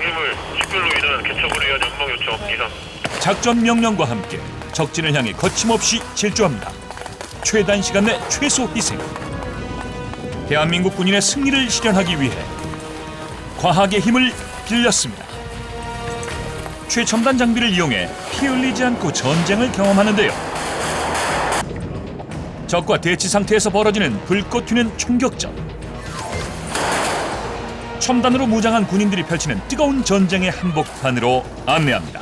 장애물 식별로 인한 개척으로 위한 연방 요청 이상. 작전 명령과 함께 적진을 향해 거침없이 질주합니다. 최단 시간 내 최소 희생. 대한민국 군인의 승리를 실현하기 위해 과학의 힘을 빌렸습니다. 최첨단 장비를 이용해 피 흘리지 않고 전쟁을 경험하는데요. 적과 대치 상태에서 벌어지는 불꽃 튀는 총격전. 첨단으로 무장한 군인들이 펼치는 뜨거운 전쟁의 한복판으로 안내합니다.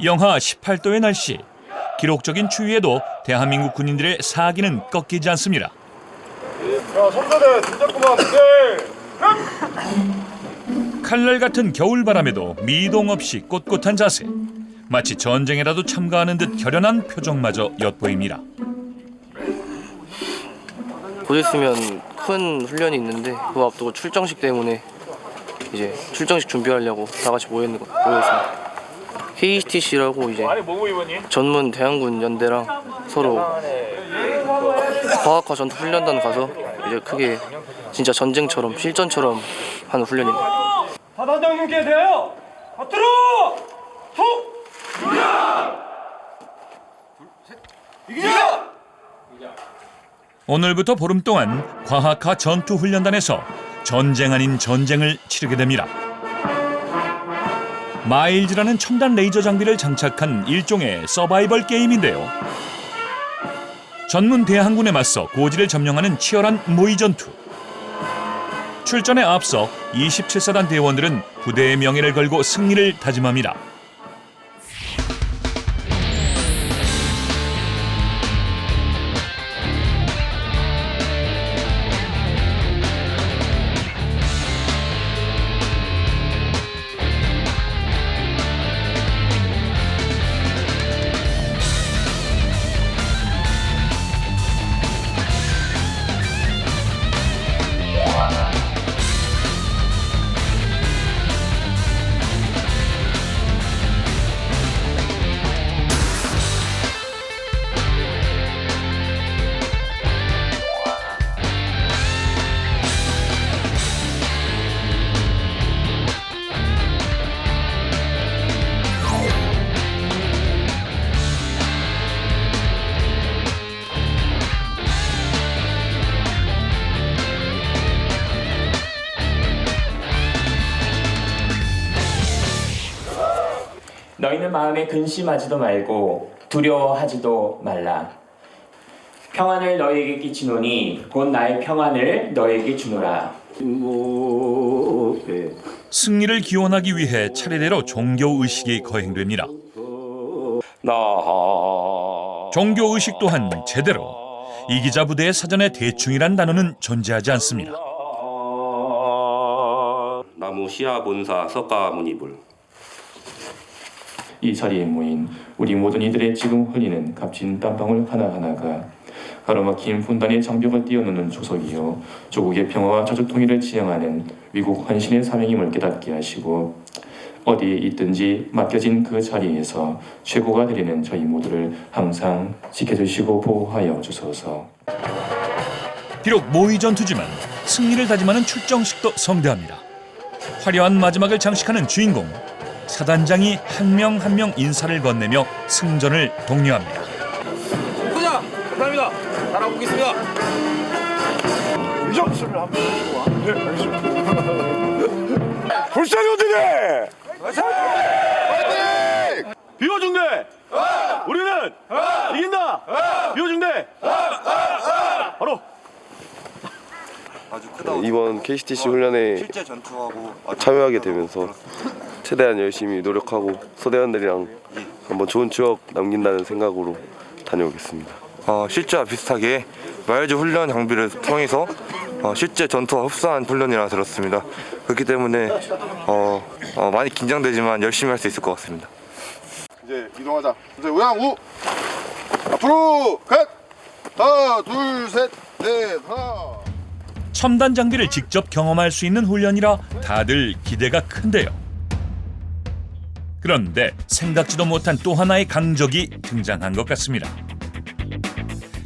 영하 18도의 날씨. 기록적인 추위에도 대한민국 군인들의 사기는 꺾이지 않습니다. 자, 선전에 등장구만. 칼날 같은 겨울바람에도 미동 없이 꼿꼿한 자세. 마치 전쟁에라도 참가하는 듯 결연한 표정마저 엿보입니다. 곧 있으면 큰 훈련이 있는데 그거 앞두고 출정식 때문에 이제 출정식 준비하려고 다 같이 모였습니다. KTC라고 이제 전문 대항군 연대랑 서로 과학화 전투 훈련단 가서 이제 크게 진짜 전쟁처럼 실전처럼 하는 훈련입니다. 사단장님께 대하여 앞으로 속 이기자! 오늘부터 보름 동안 과학화 전투 훈련단에서 전쟁 아닌 전쟁을 치르게 됩니다. 마일즈라는 첨단 레이저 장비를 장착한 일종의 서바이벌 게임인데요. 전문 대항군에 맞서 고지를 점령하는 치열한 모의 전투. 출전에 앞서 27사단 대원들은 부대의 명예를 걸고 승리를 다짐합니다. 너희는 마음에 근심하지도 말고 두려워하지도 말라. 평안을 너희에게 끼치노니 곧 나의 평안을 너희에게 주노라. 승리를 기원하기 위해 차례대로 종교의식이 거행됩니다. 종교의식 또한 제대로 이기자 부대의 사전에 대충이란 단어는 존재하지 않습니다. 나무 시야 본사 석가모니불. 이 자리에 모인 우리 모든 이들의 지금 흘리는 값진 땀방울 하나하나가 가로막힌 분단의 장벽을 뛰어넘는 조석이요 조국의 평화와 자주 통일을 지향하는 위국 헌신의 사명임을 깨닫게 하시고 어디에 있든지 맡겨진 그 자리에서 최고가 되리는 저희 모두를 항상 지켜주시고 보호하여 주소서. 비록 모의 전투지만 승리를 다짐하는 출정식도 성대합니다. 화려한 마지막을 장식하는 주인공. 사단장이 한 명 한 명 인사를 건네며 승전을 독려합니다. 부장 감사합니다. 따라오겠습니다. 이정수를 한번 해주고 와. 네, 알겠습니다. 불쌍히 어디네? 화이팅! 비호중대! 우리는 이긴다! 비호중대! 바로! 이번 KCTC 훈련에 참여하게 되면서 최대한 열심히 노력하고 소대원들이랑 한번 좋은 추억 남긴다는 생각으로 다녀오겠습니다. 실제와 비슷하게 마일즈 훈련 장비를 통해서 실제 전투와 흡사한 훈련이라 들었습니다. 그렇기 때문에 많이 긴장되지만 열심히 할 수 있을 것 같습니다. 이제 이동하자. 이제 우양우 앞으로 갓! 하나 둘 셋 넷 하나. 첨단 장비를 직접 경험할 수 있는 훈련이라 다들 기대가 큰데요. 그런데 생각지도 못한 또 하나의 강적이 등장한 것 같습니다.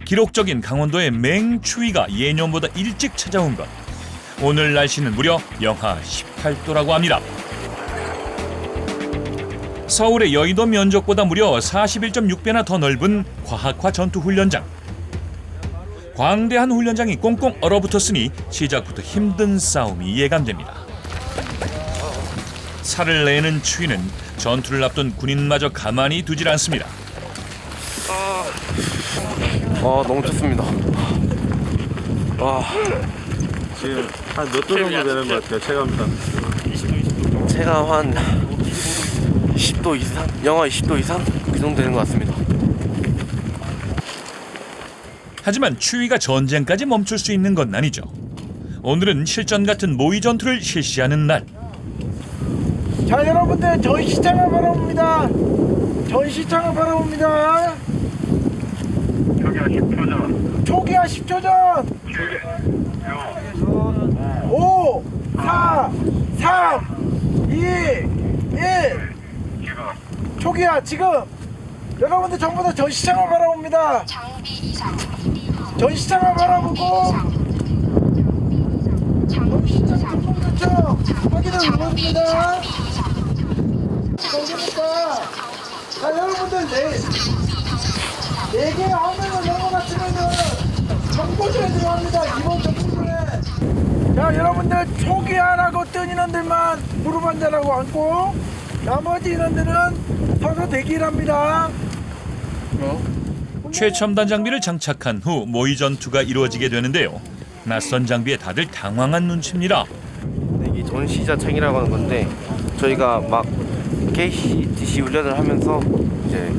기록적인 강원도의 맹추위가 예년보다 일찍 찾아온 것. 오늘 날씨는 무려 영하 18도라고 합니다. 서울의 여의도 면적보다 무려 41.6배나 더 넓은 과학화 전투훈련장. 광대한 훈련장이 꽁꽁 얼어붙었으니 시작부터 힘든 싸움이 예감됩니다. 살을 내는 추위는 전투를 앞둔 군인마저 가만히 두질 않습니다. 너무 춥습니다. 지금 한 몇 도 정도 되는 것 같아요, 체감상? 체감 한 10도 이상? 영하 20도 이상? 그 정도 되는 것 같습니다. 하지만 추위가 전쟁까지 멈출 수 있는 건 아니죠. 오늘은 실전 같은 모의 전투를 실시하는 날. 자, 여러분들 전시장을 바라봅니다. 전시장을 바라봅니다. 초기화 10초 전. 초기화 10초 전. 5, 4, 3, 2, 1. 초기화 지금. 여러분들 전부 다 전시장을 바라봅니다. 전시장을 바라보고 전시장 전문가처럼 확인을 눌러줍니다. 어디입니까? 자, 여러분들 네 개의 화면을 넘어갔으면은 정보실에 들어갑니다. 이번 정보실에. 자, 여러분들 초기화라고 뜬 인원들만 무릎 앉아라고 앉고 나머지 인원들은 서서 대기를 합니다. 최첨단 장비를 장착한 후 모의 전투가 이루어지게 되는데요. 낯선 장비에 다들 당황한 눈치입니다. 이게 전시자창이라고 하는 건데 저희가 막 KCTC 훈련을 하면서 이제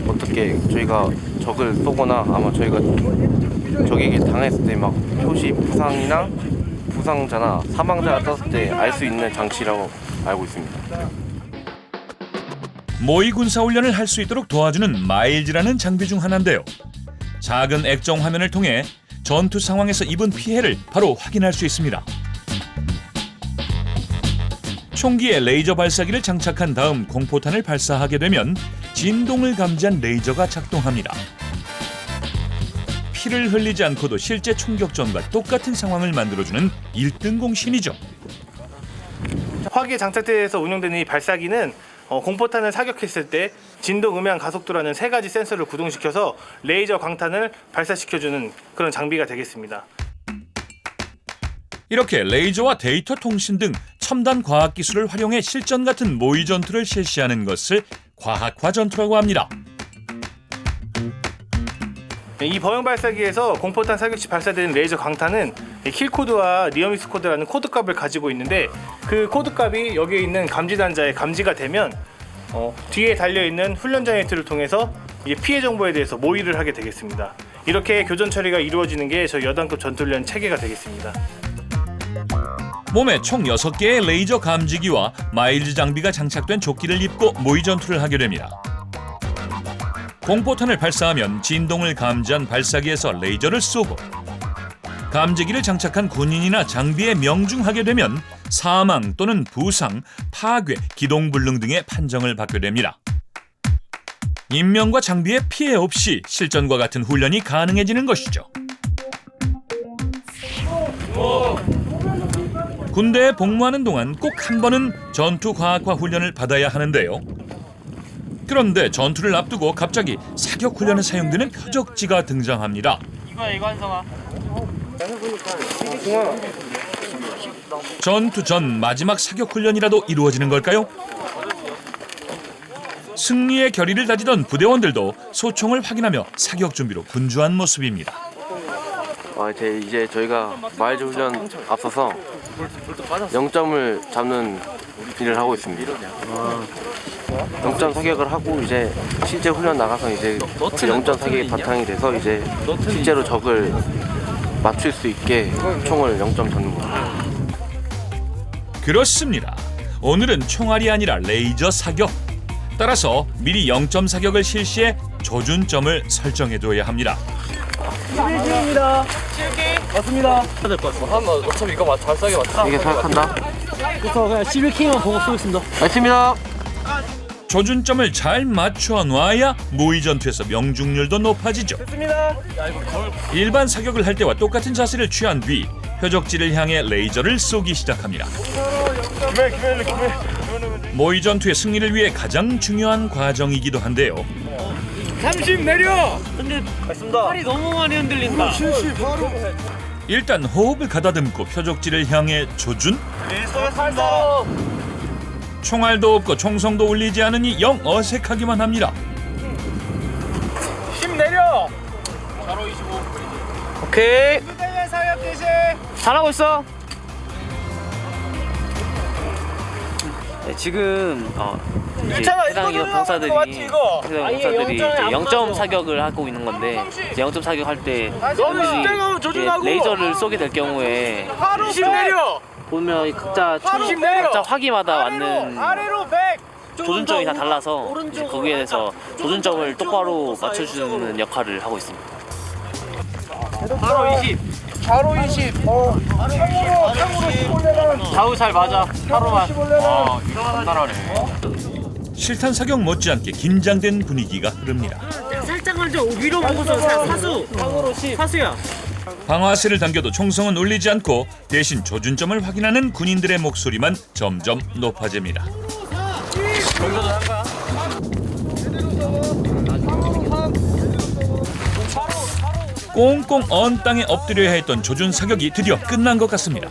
어떻게 저희가 적을 쏘거나 아마 저희가 적에게 당했을 때 막 표시 부상이나 부상자나 사망자가 떴을 때 알 수 있는 장치라고 알고 있습니다. 모의 군사훈련을 할 수 있도록 도와주는 마일즈라는 장비 중 하나인데요. 작은 액정 화면을 통해 전투 상황에서 입은 피해를 바로 확인할 수 있습니다. 총기에 레이저 발사기를 장착한 다음 공포탄을 발사하게 되면 진동을 감지한 레이저가 작동합니다. 피를 흘리지 않고도 실제 총격전과 똑같은 상황을 만들어주는 1등 공신이죠. 화기에 장착돼서 운영되는 이 발사기는 공포탄을 사격했을 때 진동, 음향, 가속도라는 세 가지 센서를 구동시켜서 레이저 광탄을 발사시켜주는 그런 장비가 되겠습니다. 이렇게 레이저와 데이터 통신 등 첨단 과학 기술을 활용해 실전 같은 모의 전투를 실시하는 것을 과학화 전투라고 합니다. 이 범용 발사기에서 공포탄 사격 시 발사되는 레이저 광탄은 킬코드와 니어미스 코드라는 코드값을 가지고 있는데 그 코드값이 여기에 있는 감지 단자에 감지가 되면 뒤에 달려있는 훈련 자이언트를 통해서 피해 정보에 대해서 모의를 하게 되겠습니다. 이렇게 교전 처리가 이루어지는 게 저희 여단급 전투훈련 체계가 되겠습니다. 몸에 총 6개의 레이저 감지기와 마일즈 장비가 장착된 조끼를 입고 모의 전투를 하게 됩니다. 공포탄을 발사하면 진동을 감지한 발사기에서 레이저를 쏘고 감지기를 장착한 군인이나 장비에 명중하게 되면 사망 또는 부상, 파괴, 기동불능 등의 판정을 받게 됩니다. 인명과 장비의 피해 없이 실전과 같은 훈련이 가능해지는 것이죠. 군대에 복무하는 동안 꼭 한 번은 전투과학화 훈련을 받아야 하는데요. 그런데 전투를 앞두고 갑자기 사격 훈련에 사용되는 표적지가 등장합니다. 이거 한성아. 전투 전 마지막 사격 훈련이라도 이루어지는 걸까요? 승리의 결의를 다지던 부대원들도 소총을 확인하며 사격 준비로 분주한 모습입니다. 이제 저희가 마일즈 훈련 앞서서 0점을 잡는 일을 하고 있습니다. 0점 사격을 하고 이제 실제 훈련 나가서 이제 그 0점 사격이 바탕이 돼서 이제 실제로 적을 맞출 수 있게 총을 0점 잡는 겁니다. 그렇습니다. 오늘은 총알이 아니라 레이저 사격. 따라서 미리 0점 사격을 실시해 조준점을 설정해둬야 합니다. 11킬입니다. 7킬? 맞습니다. 어차피 이거 발사기 맞죠? 이게 사격한다. 그래서 그냥 11킬만 보고 쏘겠습니다. 맞습니다. 조준점을 잘 맞춰 놔야 모의 전투에서 명중률도 높아지죠. 일반 사격을 할 때와 똑같은 자세를 취한 뒤 표적지를 향해 레이저를 쏘기 시작합니다. 모의 전투의 승리를 위해 가장 중요한 과정이기도 한데요. 30 내려! 근데 팔이 너무 많이 흔들린다. 일단 호흡을 가다듬고 표적지를 향해 조준. 총알도 없고 총성도 울리지 않으니 영 어색하기만 합니다. 10 내려! 오케이. 사격 개시! 잘하고 있어. 네, 지금 이제 괜찮아, 해당 이거 병사들이 맞지, 이거? 해당 아니, 병사들이 이제 0점 0점 사격을 하고 있는 건데 이제 0점 사격할 때 너는 10대 가면 조준하고! 레이저를 쏘게 될 경우에 20 내려! 보면 이 각자 화기마다 맞는 아래로 100! 조준점이 다 달라서 이제 거기에 대해서 조준점을 똑바로 맞춰주는 역할을 하고 있습니다. 바로 20! 바로 20! 창으로 10 올려라! 좌우 잘 맞아. 하루만. 이거 따라하네. 실탄 사격 못지않게 긴장된 분위기가 흐릅니다. 살짝만 좀 위로 보고서 사수야. 방아쇠를 당겨도 총성은 울리지 않고 대신 조준점을 확인하는 군인들의 목소리만 점점 높아집니다. 꽁꽁 언 땅에 엎드려야 했던 조준 사격이 드디어 끝난 것 같습니다.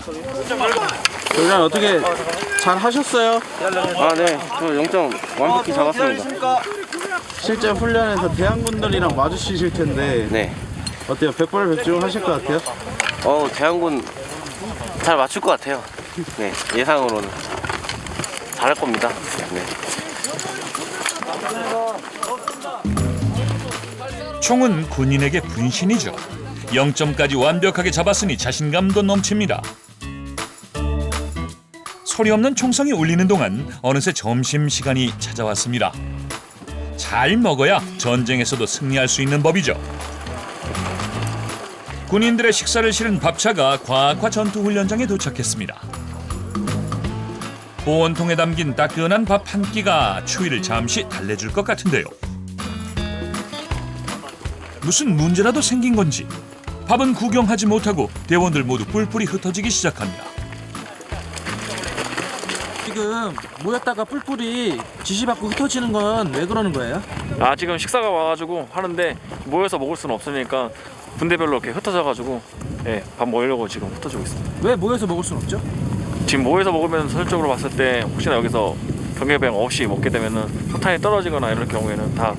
교장 어떻게 잘 하셨어요? 아, 네. 저 0점 완벽히 잡았습니다. 실제 훈련에서 대항군들이랑 마주치실 텐데 네. 어때요? 백발백중 하실 것 같아요? 대항군 잘 맞출 것 같아요. 네, 예상으로는 잘할 겁니다. 네. 총은 군인에게 분신이죠. 0점까지 완벽하게 잡았으니 자신감도 넘칩니다. 소리 없는 총성이 울리는 동안 어느새 점심시간이 찾아왔습니다. 잘 먹어야 전쟁에서도 승리할 수 있는 법이죠. 군인들의 식사를 실은 밥차가 과학화 전투훈련장에 도착했습니다. 보온통에 담긴 따끈한 밥 한 끼가 추위를 잠시 달래줄 것 같은데요. 무슨 문제라도 생긴 건지 밥은 구경하지 못하고 대원들 모두 뿔뿔이 흩어지기 시작합니다. 지금 모였다가 뿔뿔이 지시받고 흩어지는 건 왜 그러는 거예요? 지금 식사가 와가지고 하는데 모여서 먹을 수는 없으니까 분대별로 이렇게 흩어져가지고 밥 먹으려고 지금 흩어지고 있습니다. 왜 모여서 먹을 수는 없죠? 지금 모여서 먹으면 설적으로 봤을 때 혹시나 여기서 경계병 없이 먹게 되면은 포탄이 떨어지거나 이럴 경우에는 다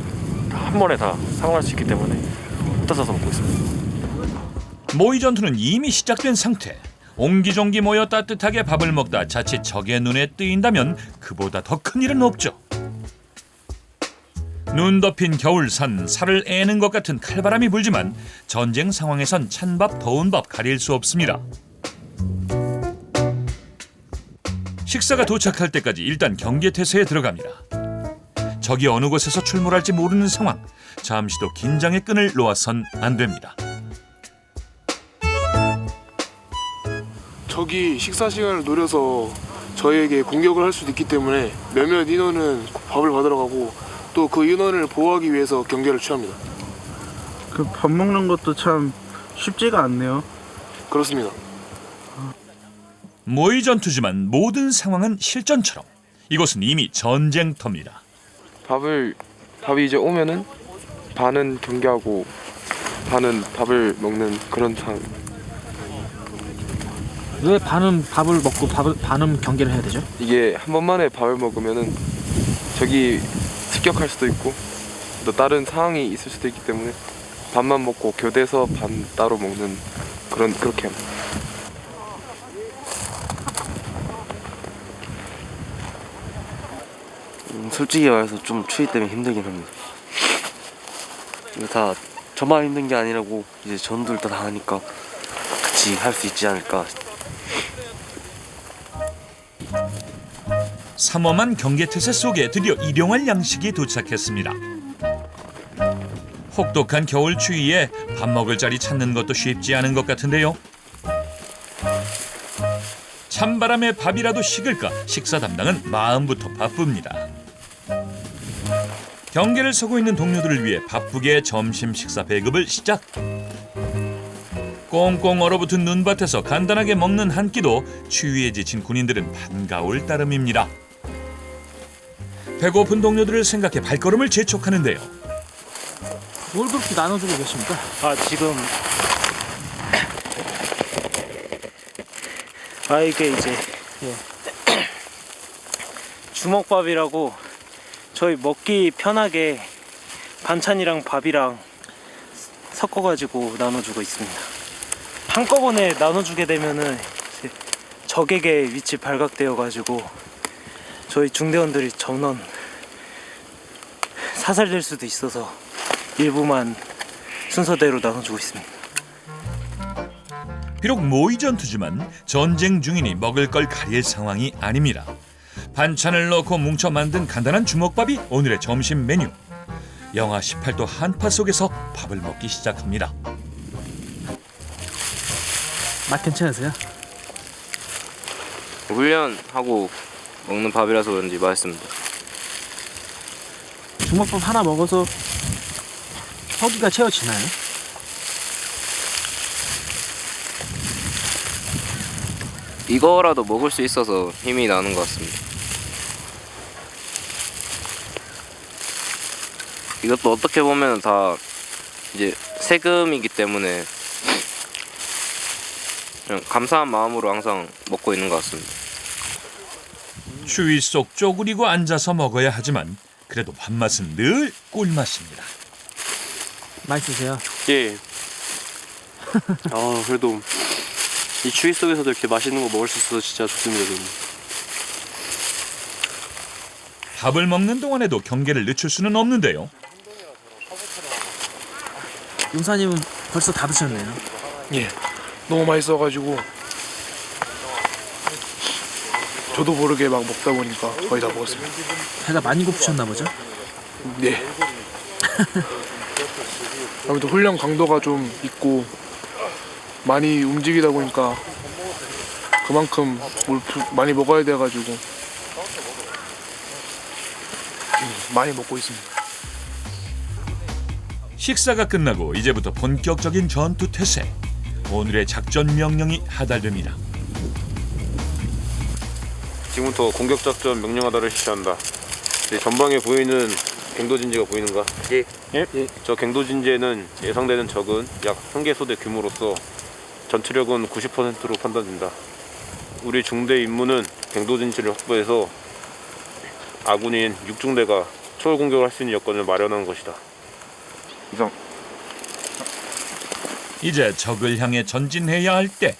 한 번에 다 사망할 수 있기 때문에 흩어져서 먹고 있습니다. 모의 전투는 이미 시작된 상태. 옹기종기 모여 따뜻하게 밥을 먹다 자칫 적의 눈에 뜨인다면 그보다 더 큰 일은 없죠. 눈 덮인 겨울산, 살을 애는 것 같은 칼바람이 불지만 전쟁 상황에선 찬밥 더운 밥 가릴 수 없습니다. 식사가 도착할 때까지 일단 경계태세에 들어갑니다. 적이 어느 곳에서 출몰할지 모르는 상황. 잠시도 긴장의 끈을 놓아선 안 됩니다. 적이 식사 시간을 노려서 저희에게 공격을 할 수도 있기 때문에 몇몇 인원은 밥을 받으러 가고 또 그 인원을 보호하기 위해서 경계를 취합니다. 그 밥 먹는 것도 참 쉽지가 않네요. 그렇습니다. 모의 전투지만 모든 상황은 실전처럼 이곳은 이미 전쟁터입니다. 밥이 이제 오면은 반은 경계하고 반은 밥을 먹는 그런 상황. 왜 반은 밥을 먹고 반은 경계를 해야 되죠? 이게 한 번만에 밥을 먹으면은 적이 습격할 수도 있고 또 다른 상황이 있을 수도 있기 때문에 반만 먹고 교대서 반 따로 먹는 그렇게 합니다. 솔직히 말해서 좀 추위 때문에 힘들긴 합니다. 이거 다 저만 힘든 게 아니라고 이제 전들 다 하니까 같이 할 수 있지 않을까. 삼엄한 경계태세 속에 드디어 일용할 양식이 도착했습니다. 혹독한 겨울 추위에 밥 먹을 자리 찾는 것도 쉽지 않은 것 같은데요. 찬바람에 밥이라도 식을까 식사 담당은 마음부터 바쁩니다. 경계를 서고 있는 동료들을 위해 바쁘게 점심 식사 배급을 시작. 꽁꽁 얼어붙은 눈밭에서 간단하게 먹는 한 끼도 추위에 지친 군인들은 반가울 따름입니다. 배고픈 동료들을 생각해 발걸음을 재촉하는데요. 뭘 그렇게 나눠주고 계십니까? 지금 이게 이제 주먹밥이라고 저희 먹기 편하게 반찬이랑 밥이랑 섞어가지고 나눠주고 있습니다. 한꺼번에 나눠주게 되면은 적에게 위치 발각되어가지고 저희 중대원들이 전원 사살될 수도 있어서 일부만 순서대로 나눠주고 있습니다. 비록 모의 전투지만 전쟁 중이니 먹을 걸 가릴 상황이 아닙니다. 반찬을 넣고 뭉쳐 만든 간단한 주먹밥이 오늘의 점심 메뉴. 영하 18도 한파 속에서 밥을 먹기 시작합니다. 맛 괜찮으세요? 훈련하고 먹는 밥이라서 그런지 맛있습니다. 주먹밥 하나 먹어서 허기가 채워지나요? 이거라도 먹을 수 있어서 힘이 나는 것 같습니다. 이것도 어떻게 보면 다 이제 세금이기 때문에 그냥 감사한 마음으로 항상 먹고 있는 것 같습니다. 추위 속 쪼그리고 앉아서 먹어야 하지만 그래도 밥맛은 늘 꿀맛입니다. 맛있으세요? 예. 그래도 이 추위 속에서도 이렇게 맛있는 거 먹을 수 있어서 진짜 좋습니다. 저는. 밥을 먹는 동안에도 경계를 늦출 수는 없는데요. 용사님은 벌써 다 드셨네요. 예, 너무 맛있어가지고 저도 모르게 막 먹다 보니까 거의 다 먹었습니다. 배가 많이 고프셨나 보죠? 네. 아무래도 훈련 강도가 좀 있고 많이 움직이다 보니까 그만큼 많이 먹어야 돼가지고 많이 먹고 있습니다. 식사가 끝나고 이제부터 본격적인 전투 태세. 오늘의 작전 명령이 하달됩니다. 지금부터 공격작전 명령하다를 실시한다. 전방에 보이는 갱도진지가 보이는가? 예. 저 갱도진지에는 예상되는 적은 약 1개 소대 규모로서 전투력은 90%로 판단된다. 우리 중대 임무는 갱도진지를 확보해서 아군인 6중대가 초월 공격을 할 수 있는 여건을 마련하는 것이다. 이상. 이제 적을 향해 전진해야 할 때.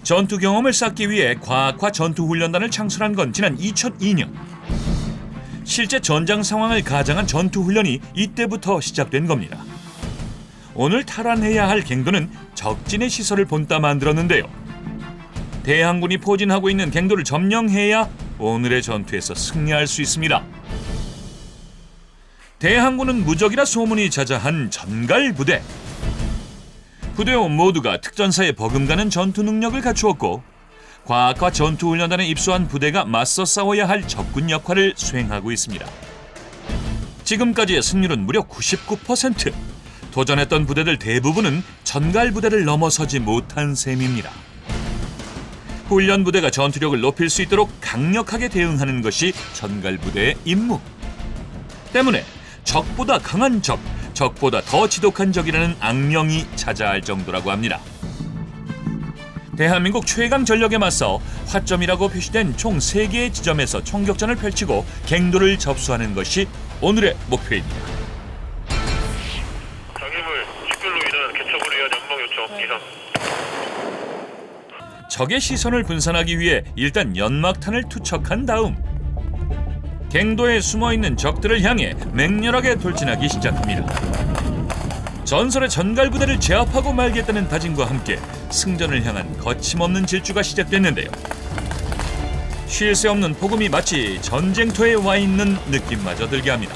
전투 경험을 쌓기 위해 과학화 전투훈련단을 창설한 건 지난 2002년. 실제 전장 상황을 가장한 전투훈련이 이때부터 시작된 겁니다. 오늘 탈환해야 할 갱도는 적진의 시설을 본따 만들었는데요. 대항군이 포진하고 있는 갱도를 점령해야 오늘의 전투에서 승리할 수 있습니다. 대항군은 무적이라 소문이 자자한 전갈부대. 부대원 모두가 특전사에 버금가는 전투 능력을 갖추었고 과학화 전투훈련단에 입소한 부대가 맞서 싸워야 할 적군 역할을 수행하고 있습니다. 지금까지의 승률은 무려 99%. 도전했던 부대들 대부분은 전갈부대를 넘어서지 못한 셈입니다. 훈련부대가 전투력을 높일 수 있도록 강력하게 대응하는 것이 전갈부대의 임무. 때문에 적보다 강한 적, 적보다 더 지독한 적이라는 악명이 자자할 정도라고 합니다. 대한민국 최강 전력에 맞서 화점이라고 표시된 총 3개의 지점에서 총격전을 펼치고 갱도를 접수하는 것이 오늘의 목표입니다. 장애물 식별로 인한 개척으로 위한 연막 요청 이상. 적의 시선을 분산하기 위해 일단 연막탄을 투척한 다음 갱도에 숨어있는 적들을 향해 맹렬하게 돌진하기 시작합니다. 전설의 전갈부대를 제압하고 말겠다는 다짐과 함께 승전을 향한 거침없는 질주가 시작됐는데요. 쉴 새 없는 폭음이 마치 전쟁터에 와 있는 느낌마저 들게 합니다.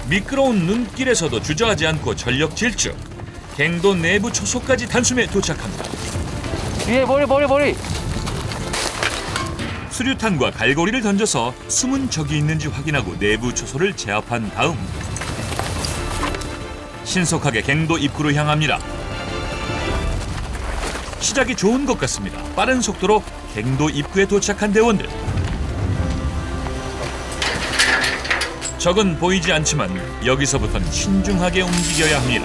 미끄러운 눈길에서도 주저하지 않고 전력 질주. 갱도 내부 초소까지 단숨에 도착합니다. 위에 머리. 수류탄과 갈고리를 던져서 숨은 적이 있는지 확인하고 내부 초소를 제압한 다음 신속하게 갱도 입구로 향합니다. 시작이 좋은 것 같습니다. 빠른 속도로 갱도 입구에 도착한 대원들. 적은 보이지 않지만 여기서부터는 신중하게 움직여야 합니다.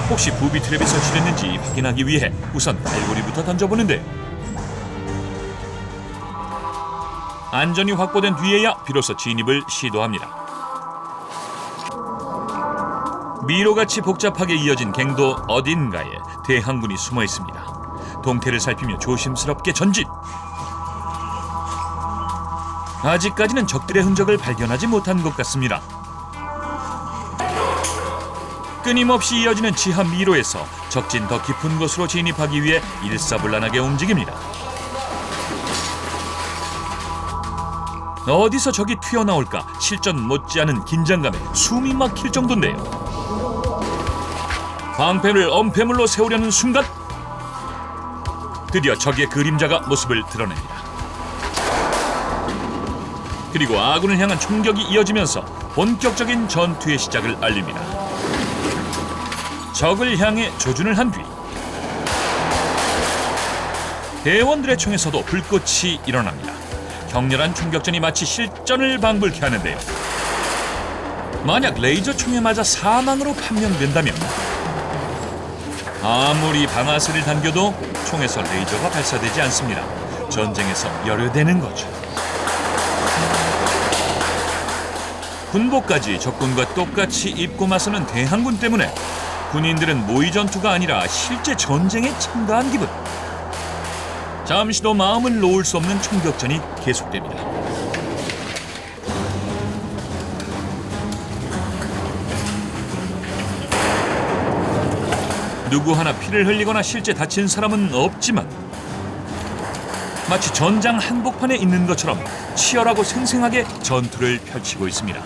혹시 부비 트랩이 설치됐는지 확인하기 위해 우선 갈고리부터 던져보는데 안전이 확보된 뒤에야 비로소 진입을 시도합니다. 미로같이 복잡하게 이어진 갱도 어딘가에 대항군이 숨어 있습니다. 동태를 살피며 조심스럽게 전진. 아직까지는 적들의 흔적을 발견하지 못한 것 같습니다. 끊임없이 이어지는 지하 미로에서 적진 더 깊은 곳으로 진입하기 위해 일사불란하게 움직입니다. 어디서 적이 튀어나올까 실전 못지않은 긴장감에 숨이 막힐 정도인데요. 방패를 엄폐물로 세우려는 순간 드디어 적의 그림자가 모습을 드러냅니다. 그리고 아군을 향한 총격이 이어지면서 본격적인 전투의 시작을 알립니다. 적을 향해 조준을 한 뒤 대원들의 총에서도 불꽃이 일어납니다. 격렬한 총격전이 마치 실전을 방불케 하는데요. 만약 레이저 총에 맞아 사망으로 판명된다면 아무리 방아쇠를 당겨도 총에서 레이저가 발사되지 않습니다. 전쟁에서 열외되는 거죠. 군복까지 적군과 똑같이 입고 맞서는 대항군 때문에 군인들은 모의 전투가 아니라 실제 전쟁에 참가한 기분. 잠시도 마음을 놓을 수 없는 총격전이 계속됩니다. 누구 하나 피를 흘리거나 실제 다친 사람은 없지만 마치 전장 한복판에 있는 것처럼 치열하고 생생하게 전투를 펼치고 있습니다.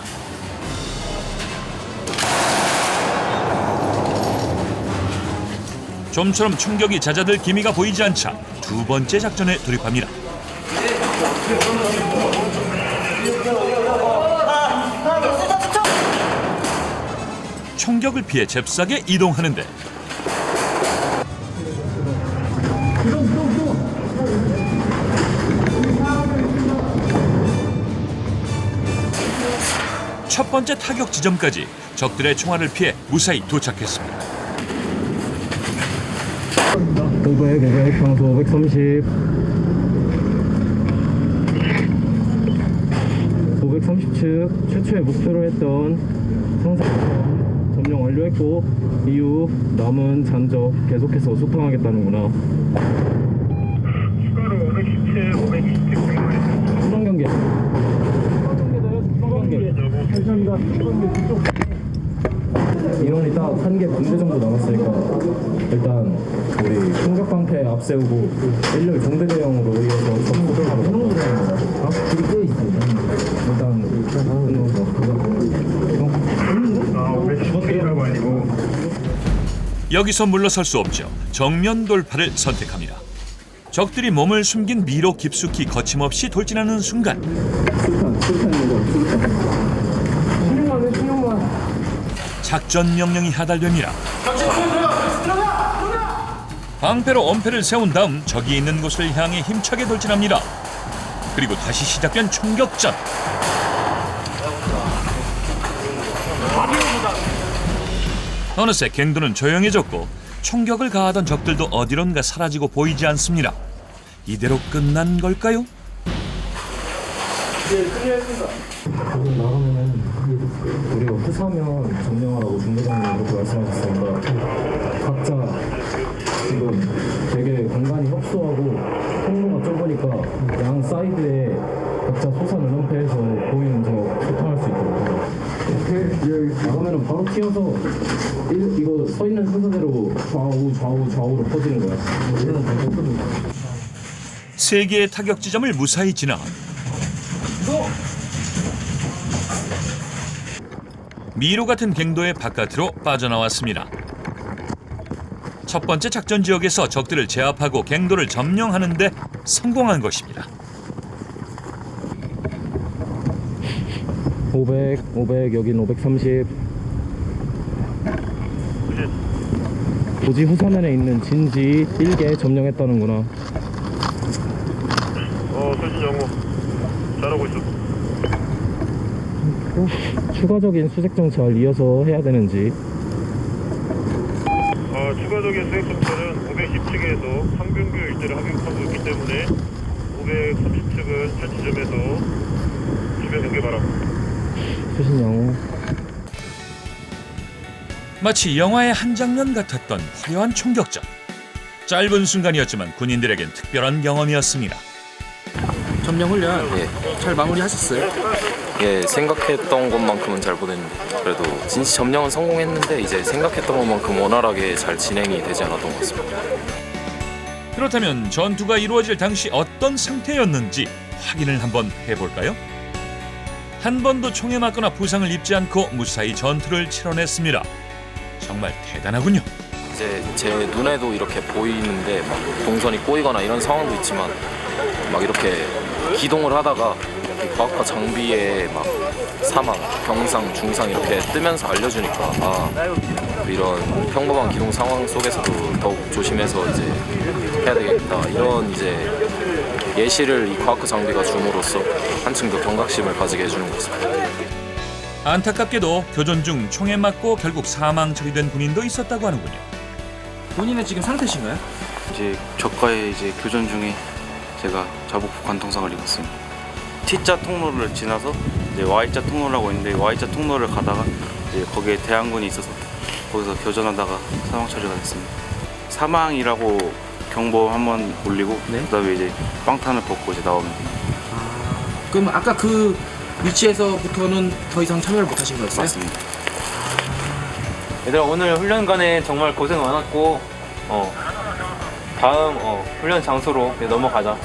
좀처럼 총격이 잦아들 기미가 보이지 않자 두 번째 작전에 돌입합니다. 총격을 피해 잽싸게 이동하는데 첫 번째 타격 지점까지 적들의 총알을 피해 무사히 도착했습니다. 500, 방수 530 530측 최초의 목표로 했던 상상 점령 완료했고 이후 남은 잔적 계속해서 소탕하겠다는구나. 추가로 517, 527 수동 경계 인원이 딱 1개 분대 정도 남았으니까 일단 우리 총격 방패 앞세우고 1렬 종대 대형으로 의해서 전부 하고 길이 꽤 있습니다. 일단 여기서 물러설 수 없죠. 정면 돌파를 선택합니다. 적들이 몸을 숨긴 미로 깊숙이 거침없이 돌진하는 순간 작전 명령이 하달됩니다. 방패로 엄폐를 세운 다음 적이 있는 곳을 향해 힘차게 돌진합니다. 그리고 다시 시작된 총격전. 어느새 갱도는 조용해졌고 총격을 가하던 적들도 어디론가 사라지고 보이지 않습니다. 이대로 끝난 걸까요? 여기 나가면은 우리가 후사면 점령하라고 중대장님 그렇게 말씀하셨으니까 각자 지금 되게 공간이 협소하고 통로가 좁으니까 양 사이드에 각자 소산을 은폐해서 보이는 저 소탕할 수 있도록 나가면은 바로 튀어서 이거 서 있는 순서대로 좌우로 퍼지는 거야. 세 개의 타격 지점을 무사히 지나 미로 같은 갱도의 바깥으로 빠져나왔습니다. 첫 번째 작전 지역에서 적들을 제압하고 갱도를 점령하는 데 성공한 것입니다. 500, 500, 여긴 530. 고지 후산면에 있는 진지 1개 점령했다는구나. 수진 영호 잘하고 있어. 추가적인 수색 정찰 이어서 해야 되는지. 추가적인 수색 정찰은 510층에서 상병교 일대를 하고 있기 때문에 530층은 현 지점에서 주변 경계 바랍니다. 수신 영호. 마치 영화의 한 장면 같았던 화려한 총격전. 짧은 순간이었지만 군인들에겐 특별한 경험이었습니다. 점령 훈련 잘 마무리하셨어요? 예, 생각했던 것만큼은 잘 못했는데 그래도 진시 점령은 성공했는데 이제 생각했던 것만큼 원활하게 잘 진행이 되지 않았던 것 같습니다. 그렇다면 전투가 이루어질 당시 어떤 상태였는지 확인을 한번 해볼까요? 한 번도 총에 맞거나 부상을 입지 않고 무사히 전투를 치러냈습니다. 정말 대단하군요. 이제 제 눈에도 이렇게 보이는데 막 동선이 꼬이거나 이런 상황도 있지만 막 이렇게 기동을 하다가 이 과학과 장비에 막 사망, 경상, 중상 이렇게 뜨면서 알려주니까 이런 평범한 기동 상황 속에서도 더욱 조심해서 이제 해야 되겠다 이런 이제 예시를 이 과학과 장비가 줌으로써 한층 더 경각심을 가지게 해주는 것 같습니다. 안타깝게도 교전 중 총에 맞고 결국 사망 처리된 군인도 있었다고 하는군요. 본인은 지금 상태신가요? 이제 적과의 이제 교전 중에 제가 자복부 관통상을 입었습니다. T자 통로를 지나서 이제 Y자 통로라고 있는데 Y자 통로를 가다가 이제 거기에 대항군이 있어서 거기서 교전하다가 사망 처리가 됐습니다. 사망이라고 경보 한번 올리고 그다음에 이제 빵탄을 벗고 이제 나오면 됩니다. 그럼 아까 그 위치에서부터는 더 이상 참여를 못 하신 거였어요? 맞습니다. 얘들아 오늘 훈련간에 정말 고생 많았고 다음 훈련 장소로 넘어가자.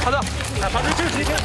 가자. 받을 줄 지금.